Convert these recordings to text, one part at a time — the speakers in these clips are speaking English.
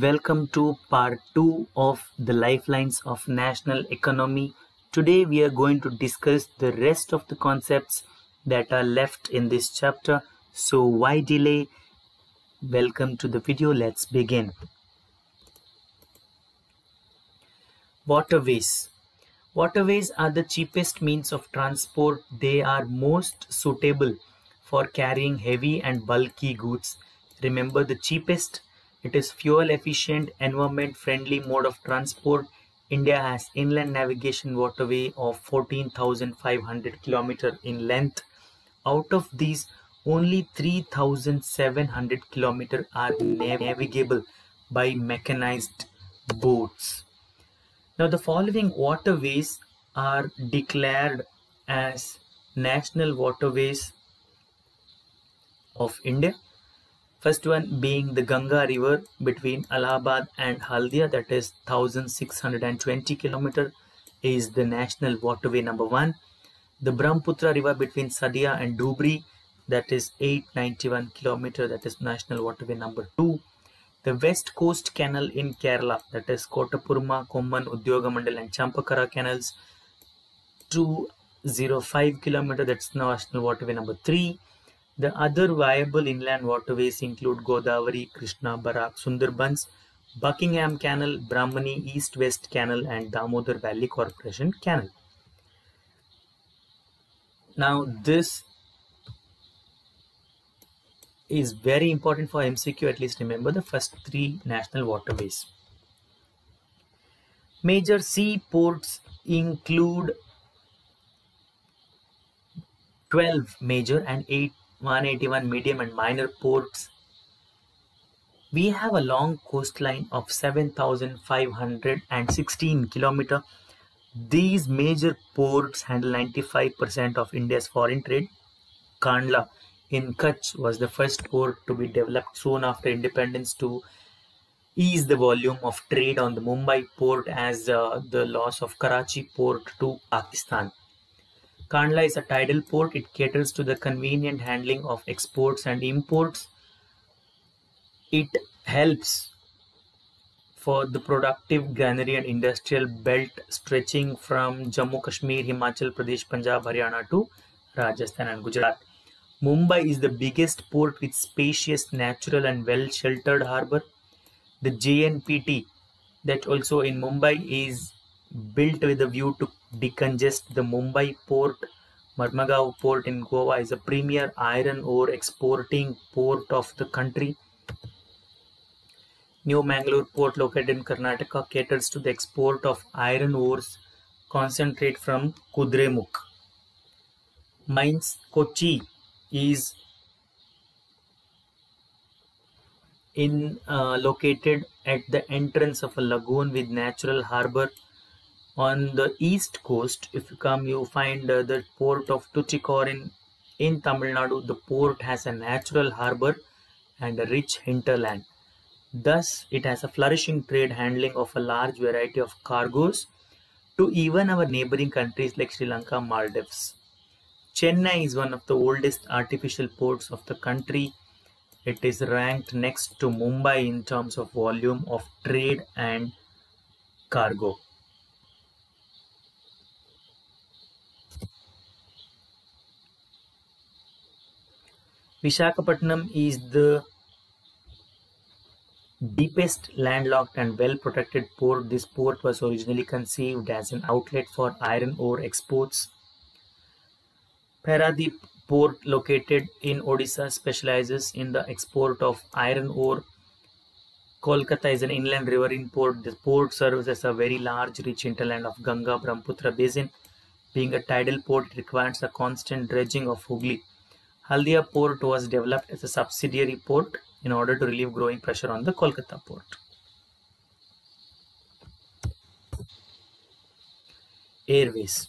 Welcome to part 2 of the Lifelines of National Economy. Today we are going to discuss the rest of the concepts that are left in this chapter. So why delay? Welcome to the video. Let's begin. Waterways. Waterways are the cheapest means of transport. They are most suitable for carrying heavy and bulky goods. Remember the cheapest. It is fuel efficient, environment friendly mode of transport. India has inland navigation waterway of 14,500 km in length. Out of these, only 3,700 km are navigable by mechanized boats. Now, the following waterways are declared as national waterways of India. First one being the Ganga River between Allahabad and Haldia, that is 1620 km, is the national waterway number 1. The Brahmaputra River between Sadia and Dhubri, that is 891 km, that is national waterway number 2. The West Coast Canal in Kerala, that is Kotapurma, Komman, Udyogamandal and Champakara canals, 205 km, that's national waterway number 3. The other viable inland waterways include Godavari, Krishna, Barak, Sundarbans, Buckingham Canal, Brahmani, East-West Canal and Damodar Valley Corporation Canal. Now this is very important for MCQ, at least remember the first 3 national waterways. Major seaports include 12 major and 181 medium and minor ports. We have a long coastline of 7,516 km. These major ports handle 95% of India's foreign trade. Kandla in Kutch was the first port to be developed soon after independence to ease the volume of trade on the Mumbai port as the loss of Karachi port to Pakistan. Kandla is a tidal port. It caters to the convenient handling of exports and imports. It helps for the productive granary and industrial belt stretching from Jammu Kashmir, Himachal Pradesh, Punjab, Haryana to Rajasthan and Gujarat. Mumbai is the biggest port with spacious, natural and well-sheltered harbour. The JNPT, that also in Mumbai, is built with a view to decongest the Mumbai port. Marmagaon port in Goa is a premier iron ore exporting port of the country. New Mangalore port located in Karnataka caters to the export of iron ores concentrate from Kudremukh. Mines Kochi is located at the entrance of a lagoon with natural harbour. On the east coast, if you come, you find the port of Tuticorin in Tamil Nadu. The port has a natural harbour and a rich hinterland. Thus, it has a flourishing trade handling of a large variety of cargoes to even our neighbouring countries like Sri Lanka, Maldives. Chennai is one of the oldest artificial ports of the country. It is ranked next to Mumbai in terms of volume of trade and cargo. Visakhapatnam is the deepest landlocked and well-protected port. This port was originally conceived as an outlet for iron ore exports. Paradip port located in Odisha specializes in the export of iron ore. Kolkata is an inland riverine port. The port serves as a very large rich hinterland of Ganga Brahmaputra basin. Being a tidal port, it requires a constant dredging of Hooghly. Haldia port was developed as a subsidiary port in order to relieve growing pressure on the Kolkata port. Airways.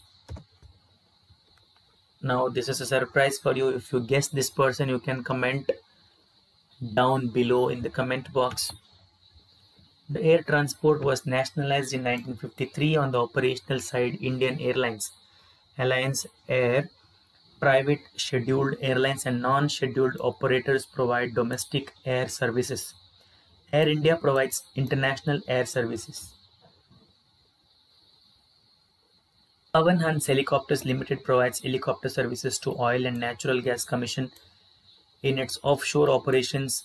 Now this is a surprise for you. If you guess this person, you can comment down below in the comment box. The air transport was nationalized in 1953 on the operational side. Indian Airlines, Alliance Air, private scheduled airlines and non-scheduled operators provide domestic air services. Air India provides international air services. Pawan Hans Helicopters Limited provides helicopter services to oil and natural gas commission in its offshore operations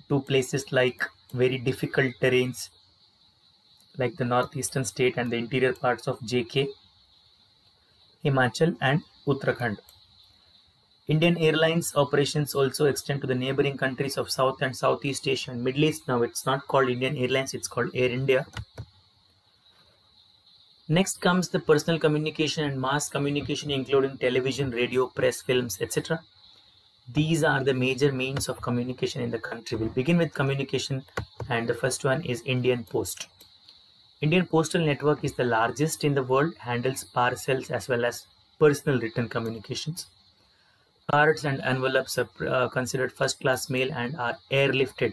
to places like very difficult terrains like the northeastern state and the interior parts of JK, Himachal and Uttarakhand. Indian Airlines operations also extend to the neighboring countries of South and Southeast Asia and Middle East. Now it's not called Indian Airlines, it's called Air India. Next comes the personal communication and mass communication, including television, radio, press, films, etc. These are the major means of communication in the country. We'll begin with communication, and the first one is Indian Post. Indian Postal Network is the largest in the world, handles parcels as well as personal written communications. Cards and envelopes are considered first-class mail and are airlifted.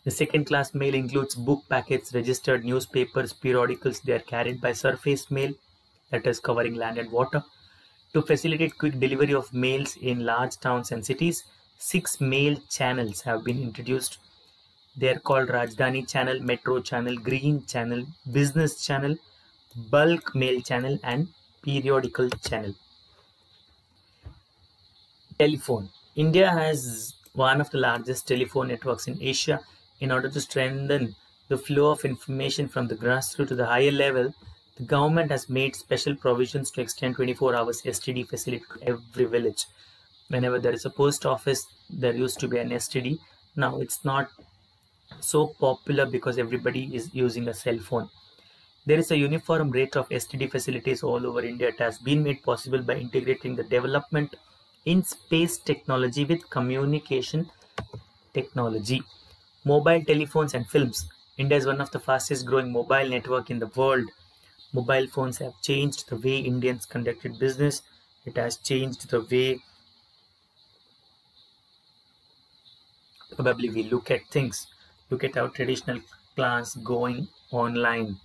The second-class mail includes book packets, registered newspapers, periodicals. They are carried by surface mail, that is covering land and water. To facilitate quick delivery of mails in large towns and cities, 6 mail channels have been introduced. They are called Rajdhani Channel, Metro Channel, Green Channel, Business Channel, Bulk Mail Channel and Periodical Channel. Telephone. India has one of the largest telephone networks in Asia. In order to strengthen the flow of information from the grassroots to the higher level, the government has made special provisions to extend 24 hours STD facility to every village. Whenever there is a post office, there used to be an STD. Now it's not so popular because everybody is using a cell phone. There is a uniform rate of STD facilities all over India. It has been made possible by integrating the development in space technology with communication technology. Mobile telephones and films. India is one of the fastest growing mobile network in the world. Mobile phones have changed the way Indians conducted business. It has changed the way probably we look at things. Look at our traditional class going online.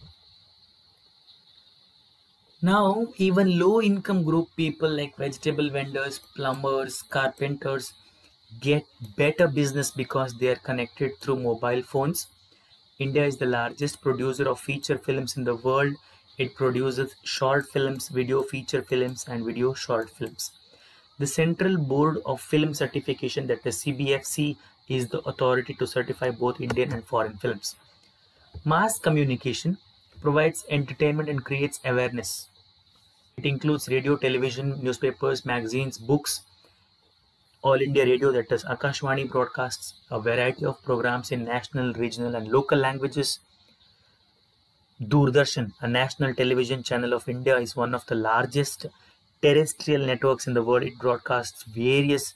Now, even low-income group people like vegetable vendors, plumbers, carpenters get better business because they are connected through mobile phones. India is the largest producer of feature films in the world. It produces short films, video feature films, and video short films. The Central Board of Film Certification, that is CBFC, is the authority to certify both Indian and foreign films. Mass communication provides entertainment and creates awareness. It includes radio, television, newspapers, magazines, books. All India Radio, that is Akashvani, broadcasts a variety of programs in national, regional and local languages. Doordarshan, a national television channel of India, is one of the largest terrestrial networks in the world. It broadcasts various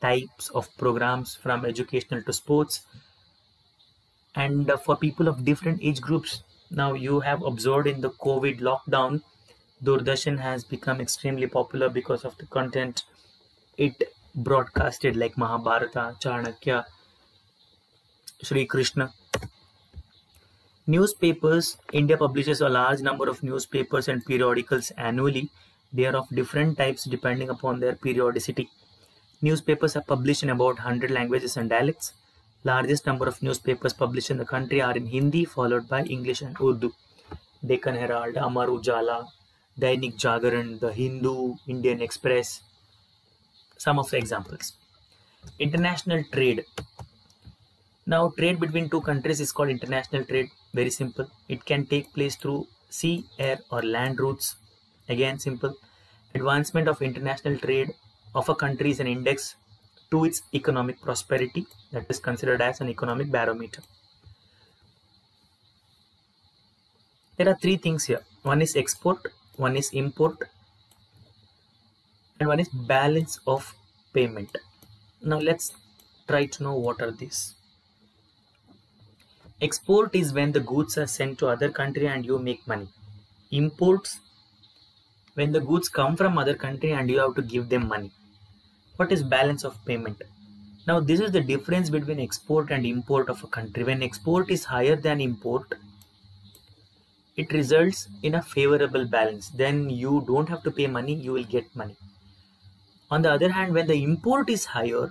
types of programs from educational to sports and for people of different age groups. Now you have observed in the COVID lockdown, Doordarshan has become extremely popular because of the content it broadcasted, like Mahabharata, Chanakya, Shri Krishna. Newspapers. India publishes a large number of newspapers and periodicals annually. They are of different types depending upon their periodicity. Newspapers are published in about 100 languages and dialects. Largest number of newspapers published in the country are in Hindi, followed by English and Urdu. Deccan Herald, Amar Ujala, Dainik Jagaran, The Hindu, Indian Express. Some of the examples. International trade. Now, trade between two countries is called international trade. Very simple. It can take place through sea, air or land routes. Again, simple. Advancement of international trade of a country is an index to its economic prosperity, that is considered as an economic barometer. There are 3 things here. One is export, one is import, and one is balance of payment. Now let's try to know what are these. Export is when the goods are sent to other country and you make money. Imports, when the goods come from other country and you have to give them money. What is balance of payment? Now this is the difference between export and import of a country. When export is higher than import, it results in a favorable balance. Then you don't have to pay money, you will get money. On the other hand, when the import is higher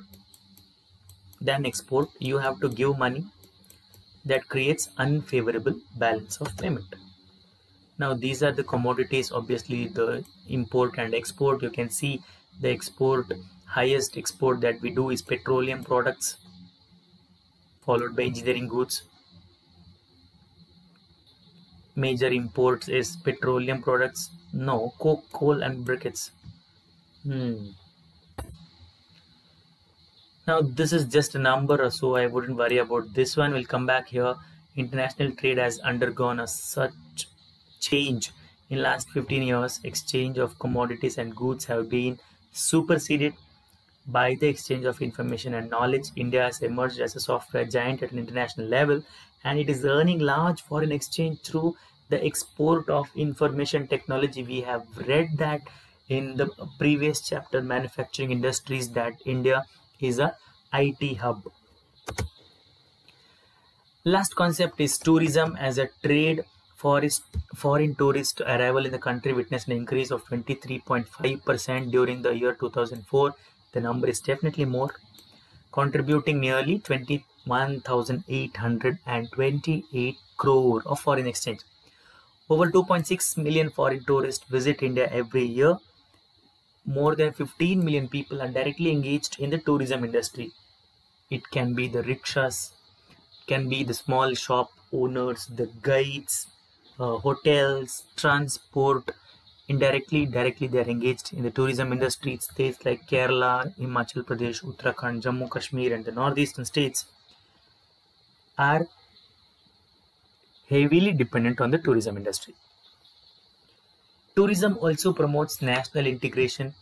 than export, you have to give money that creates unfavorable balance of payment. Now these are the commodities, obviously the import and export. You can see the highest export that we do is petroleum products, followed by engineering goods. Major imports is petroleum products, no, coke, coal and briquettes. Now this is just a number, so I wouldn't worry about this one. We'll come back here. International trade has undergone such change in last 15 years. Exchange of commodities and goods have been superseded by the exchange of information and knowledge. India has emerged as a software giant at an international level, and it is earning large foreign exchange through the export of information technology. We have read that in the previous chapter, manufacturing industries, that India is a IT hub. Last concept is tourism as a trade. Foreign tourist arrival in the country witnessed an increase of 23.5% during the year 2004. The number is definitely more, contributing nearly 21,828 crore of foreign exchange. Over 2.6 million foreign tourists visit India every year. More than 15 million people are directly engaged in the tourism industry. It can be the rickshaws, can be the small shop owners, the guides, hotels, transport. Directly they are engaged in the tourism industry. States like Kerala, Himachal Pradesh, Uttarakhand, Jammu Kashmir and the northeastern states are heavily dependent on the tourism industry. Tourism also promotes national integration,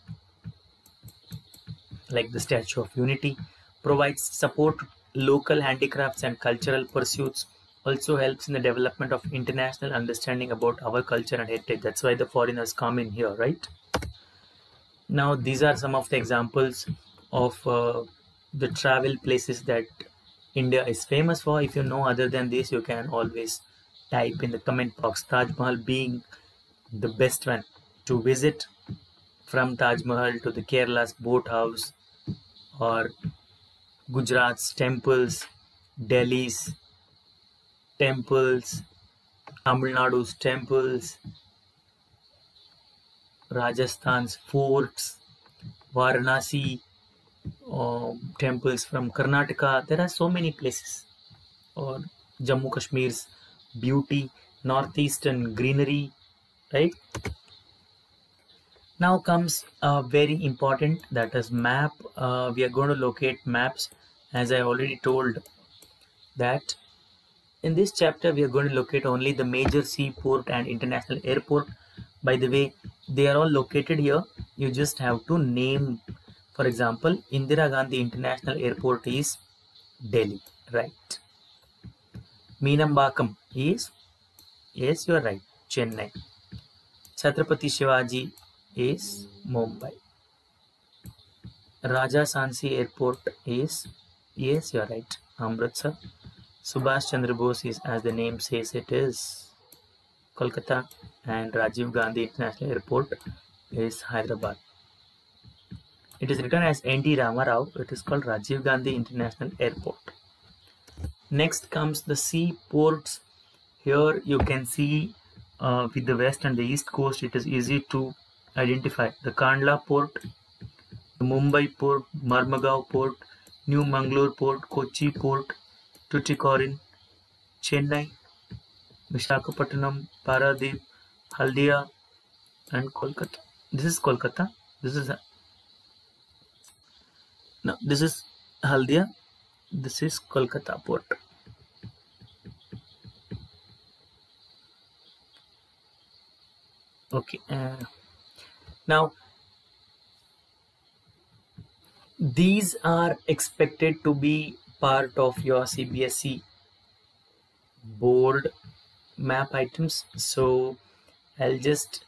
like the Statue of Unity, provides support to local handicrafts and cultural pursuits, also helps in the development of international understanding about our culture and heritage. That's why the foreigners come in here, right? Now these are some of the examples of the travel places that India is famous for. If you know other than this, you can always type in the comment box. Taj Mahal being the best one to visit. From Taj Mahal to the Kerala's boat house, or Gujarat's temples, Delhi's temples, Tamil Nadu's temples, Rajasthan's forts, Varanasi, temples from Karnataka. There are so many places. Or Jammu Kashmir's beauty, northeastern greenery, right? Now comes a very important, that is map. We are going to locate maps. As I already told that in this chapter we are going to locate only the major seaport and international airport. By the way, they are all located here. You just have to name. For example, Indira Gandhi International Airport is Delhi, right? Meenambakam is, yes, you are right, Chennai. Chhatrapati Shivaji is Mumbai. Raja Sansi Airport is, yes, you are right, Amritsar. Subhash Chandra Bose is, as the name says, it is Kolkata. And Rajiv Gandhi International Airport is Hyderabad. It is written as N.T. Ramarao. It is called Rajiv Gandhi International Airport. Next comes the seaports. Here you can see with the west and the east coast, it is easy to identify the Kandla port, the Mumbai port, Marmagao port, New Mangalore port, Kochi port, Tuticorin, Chennai, Visakhapatnam, Paradip, Haldia and Kolkata. This is Kolkata. This is Haldia. This is Kolkata port. Okay. Now these are expected to be part of your CBSE board map items. So I'll just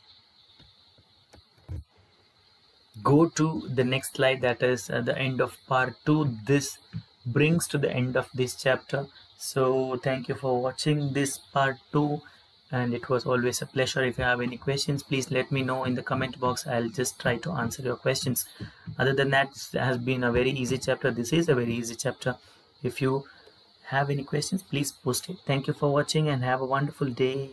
go to the next slide, that is at the end of part 2. This brings to the end of this chapter. So thank you for watching this part 2, and it was always a pleasure. If you have any questions, please let me know in the comment box. I'll just try to answer your questions. Other than that, it has been a very easy chapter. This is a very easy chapter. If you have any questions, please post it. Thank you for watching and have a wonderful day.